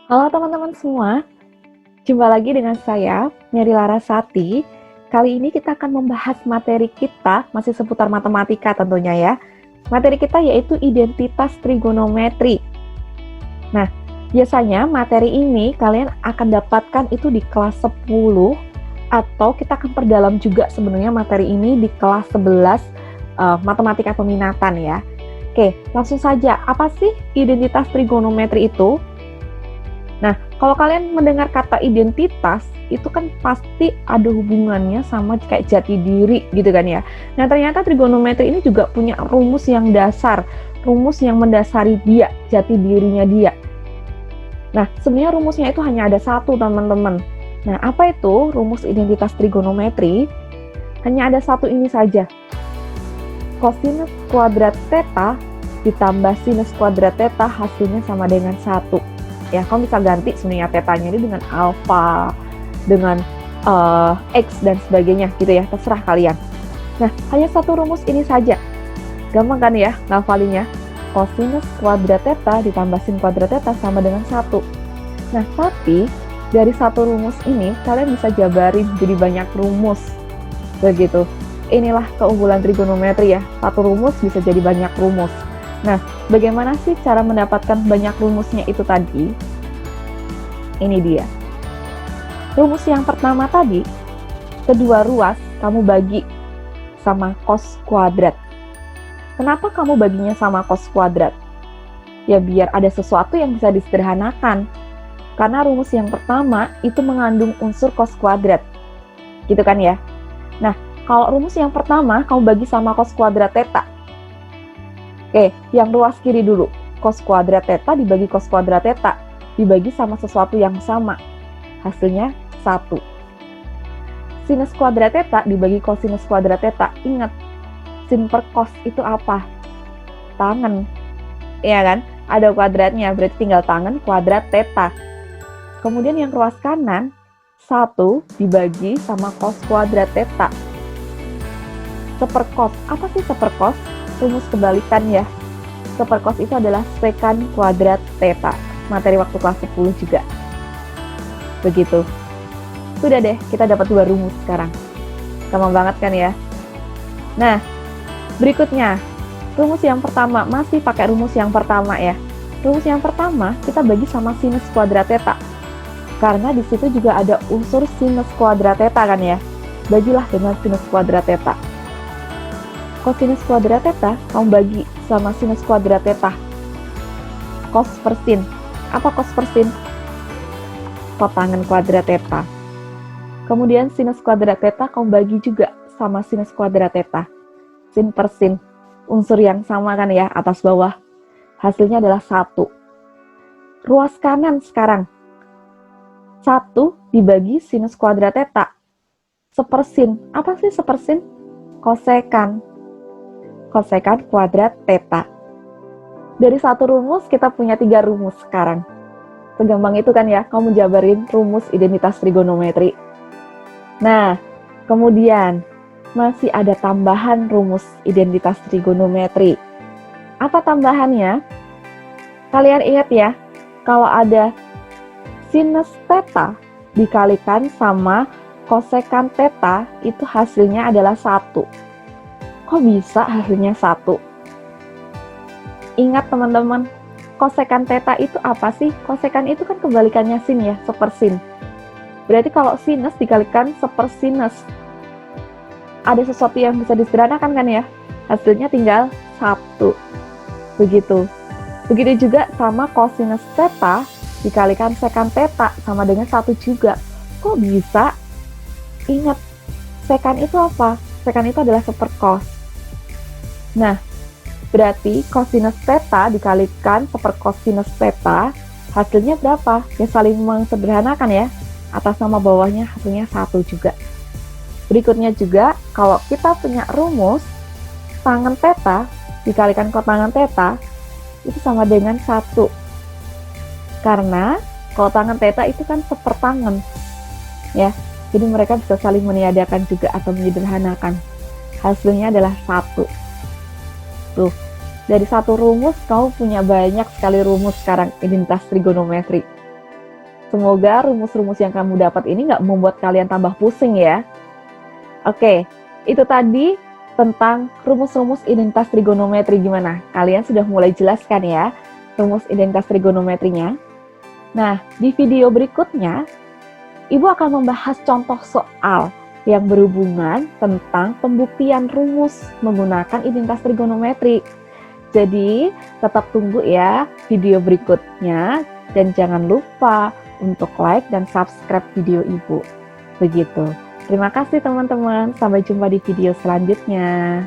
Halo teman-teman semua, jumpa lagi dengan saya, Mary Larasati. Kali ini kita akan membahas materi kita, masih seputar matematika tentunya ya. Materi kita yaitu identitas trigonometri. Nah, biasanya materi ini kalian akan dapatkan itu di kelas 10, atau kita akan perdalam juga sebenarnya materi ini di kelas 11 matematika peminatan ya. Oke, langsung saja, apa sih identitas trigonometri itu? Nah, kalau kalian mendengar kata identitas, itu kan pasti ada hubungannya sama kayak jati diri gitu kan ya. Nah, ternyata trigonometri ini juga punya rumus yang dasar, rumus yang mendasari dia, jati dirinya dia. Nah, sebenarnya rumusnya itu hanya ada satu, teman-teman. Nah, apa itu rumus identitas trigonometri? Hanya ada satu ini saja. Kosinus kuadrat theta ditambah sinus kuadrat theta hasilnya sama dengan 1. Ya, kamu bisa ganti sebenarnya tetanya ini dengan alfa, dengan x dan sebagainya gitu ya, terserah kalian. Nah, hanya satu rumus ini saja. Gampang kan ya ngafalinnya? Kosinus kuadrat theta ditambah sin kuadrat theta sama dengan 1. Nah, tapi dari satu rumus ini kalian bisa jabarin jadi banyak rumus. Begitu. Inilah keunggulan trigonometri ya. Satu rumus bisa jadi banyak rumus. Nah, bagaimana sih cara mendapatkan banyak rumusnya itu tadi? Ini dia. Rumus yang pertama tadi, kedua ruas kamu bagi sama cos kuadrat. Kenapa kamu baginya sama cos kuadrat? Ya biar ada sesuatu yang bisa disederhanakan. Karena rumus yang pertama itu mengandung unsur cos kuadrat. Gitu kan ya? Nah, kalau rumus yang pertama kamu bagi sama cos kuadrat theta. Oke, yang ruas kiri dulu. Cos kuadrat theta dibagi cos kuadrat theta. Dibagi sama sesuatu yang sama. Hasilnya 1. Sinus kuadrat theta dibagi kosinus kuadrat theta. Ingat, sin per cos itu apa? Tangen. Iya kan? Ada kuadratnya, berarti tinggal tangen kuadrat theta. Kemudian yang ruas kanan, 1 dibagi sama cos kuadrat theta. Seperkos. Apa sih seperkos? Rumus kebalikan ya. Seperkos itu adalah sekan kuadrat theta. Materi waktu kelas 10 juga. Begitu. Sudah deh, kita dapat 2 rumus sekarang. Gampang banget kan ya? Nah, berikutnya. Rumus yang pertama, masih pakai rumus yang pertama ya. Rumus yang pertama, kita bagi sama sinus kuadrat theta. Karena di situ juga ada unsur sinus kuadrat theta kan ya. Bagilah dengan sinus kuadrat theta. Kosinus kuadrat theta kamu bagi sama sinus kuadrat theta. Cos per sin. Apa cos per sin? Kotangen kuadrat theta. Kemudian sinus kuadrat theta kamu bagi juga sama sinus kuadrat theta. Sin per sin. Unsur yang sama kan ya, atas bawah. Hasilnya adalah 1. Ruas kanan sekarang. 1 dibagi sinus kuadrat theta. Sepersin. Apa sih sepersin? Kosekan. Kosekan kuadrat theta. Dari satu rumus kita punya 3 rumus sekarang. Segampang itu kan ya, kamu jabarin rumus identitas trigonometri. Nah, kemudian masih ada tambahan rumus identitas trigonometri. Apa tambahannya? Kalian ingat ya, kalau ada sinus theta dikalikan sama kosekan theta, itu hasilnya adalah 1. Kok bisa hasilnya 1? Ingat teman-teman, kosekan theta itu apa sih? Kosekan itu kan kebalikannya sin ya, sepersin. Berarti kalau sinus dikalikan sepersinus, ada sesuatu yang bisa disederhanakan kan ya? Hasilnya tinggal 1. Begitu. Begitu juga sama kosinus theta dikalikan sekan theta sama dengan 1 juga. Kok bisa? Ingat, sekan itu apa? Sekan itu adalah seperkos. Nah, berarti kosinus theta dikalikan seperkosinus theta, hasilnya berapa? Ya saling mensederhanakan ya. Atas sama bawahnya hasilnya 1 juga. Berikutnya juga, kalau kita punya rumus tangen theta dikalikan kotangen theta, itu sama dengan 1. Karena kotangen theta itu kan sepertangen. Ya, jadi mereka bisa saling meniadakan juga atau menyederhanakan. Hasilnya adalah 1. Tuh, dari satu rumus kamu punya banyak sekali rumus sekarang identitas trigonometri. Semoga rumus-rumus yang kamu dapat ini nggak membuat kalian tambah pusing ya. Oke, itu tadi tentang rumus-rumus identitas trigonometri. Gimana? Kalian sudah mulai jelaskan ya rumus identitas trigonometrinya? Nah, di video berikutnya, Ibu akan membahas contoh soal yang berhubungan tentang pembuktian rumus menggunakan identitas trigonometri. Jadi, tetap tunggu ya video berikutnya dan jangan lupa untuk like dan subscribe video Ibu. Begitu. Terima kasih teman-teman. Sampai jumpa di video selanjutnya.